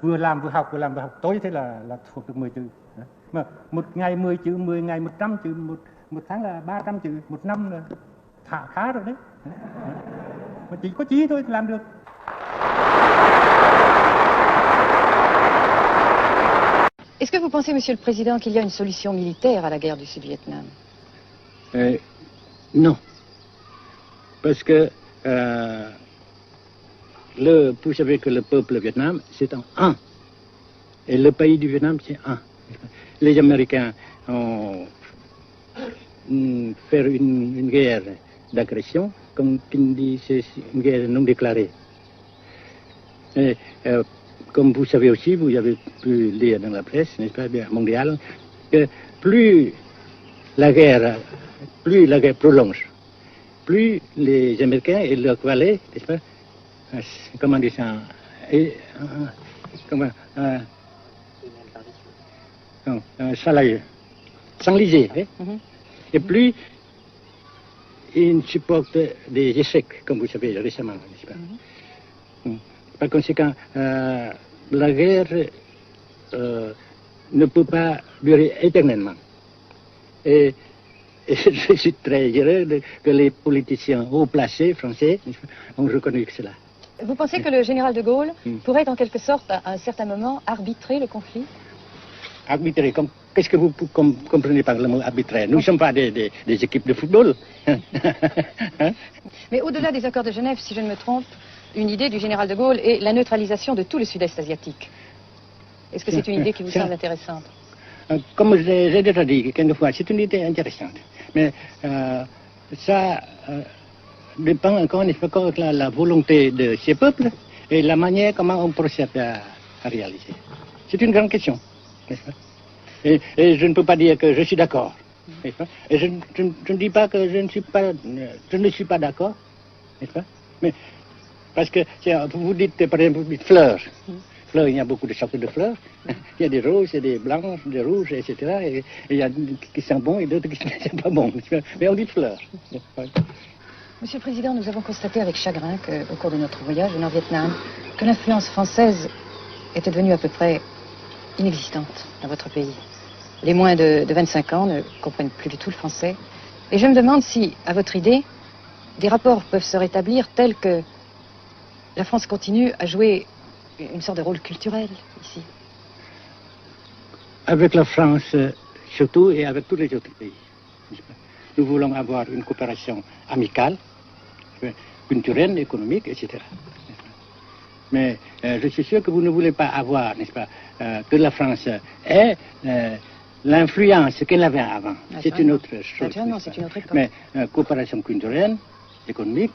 vừa làm vừa học tối thế là thuộc được 10 chữ. Mà một ngày 10 chữ, 10 ngày 100 chữ, một tháng là 300 chữ, một năm là khá rồi đấy. Mà chỉ có chí thôi thì làm được. Est-ce que vous pensez, Monsieur le Président, qu'il y a une solution militaire à la guerre du Sud-Vietnam? Non. Parce que vous savez que le peuple Vietnam, c'est en un. Et le pays du Vietnam, c'est un. Les Américains ont fait une guerre d'agression, comme il dit, c'est une guerre non déclarée. Et, comme vous savez aussi, vous avez pu lire dans la presse, n'est-ce pas, bien mondiale, que plus la guerre prolonge, plus les Américains et leurs valets, n'est-ce pas, comment dire ça, s'enliser, et plus ils supportent des échecs, comme vous savez récemment, n'est-ce pas. Par conséquent, la guerre ne peut pas durer éternellement. Et je suis très heureux que les politiciens haut placés français ont reconnu cela. Vous pensez que le général de Gaulle pourrait en quelque sorte, à un certain moment, arbitrer le conflit? Arbitrer, qu'est-ce que vous comprenez par le mot arbitraire? Nous ne sommes pas des équipes de football. Mais au-delà des accords de Genève, si je ne me trompe, une idée du général de Gaulle est la neutralisation de tout le sud-est asiatique. Est-ce que c'est une idée qui vous semble intéressante? Comme j'ai déjà dit quelquefois, c'est une idée intéressante. Mais ça dépend encore de la volonté de ces peuples et la manière comment on procède à réaliser. C'est une grande question, n'est-ce pas? Et je ne peux pas dire que je suis d'accord. Et je ne dis pas que je ne suis pas d'accord, n'est-ce pas? Mais parce que vous dites par exemple fleurs. Fleurs, il y a beaucoup de sortes de fleurs. Il y a des roses, il y a des blanches, des rouges, etc. Et il y a qui sont bons et d'autres qui ne sont pas bons. Mais on dit fleurs. Monsieur le Président, nous avons constaté avec chagrin qu'au cours de notre voyage au Nord-Vietnam, que l'influence française était devenue à peu près inexistante dans votre pays. Les moins de 25 ans ne comprennent plus du tout le français. Et je me demande si, à votre idée, des rapports peuvent se rétablir tels que la France continue à jouer une sorte de rôle culturel ici. Avec la France surtout et avec tous les autres pays. Nous voulons avoir une coopération amicale, culturelle, économique, etc. Mais je suis sûr que vous ne voulez pas avoir, n'est-ce pas, que la France ait l'influence qu'elle avait avant. C'est une autre chose. Naturellement, c'est une autre époque. Mais coopération culturelle, économique,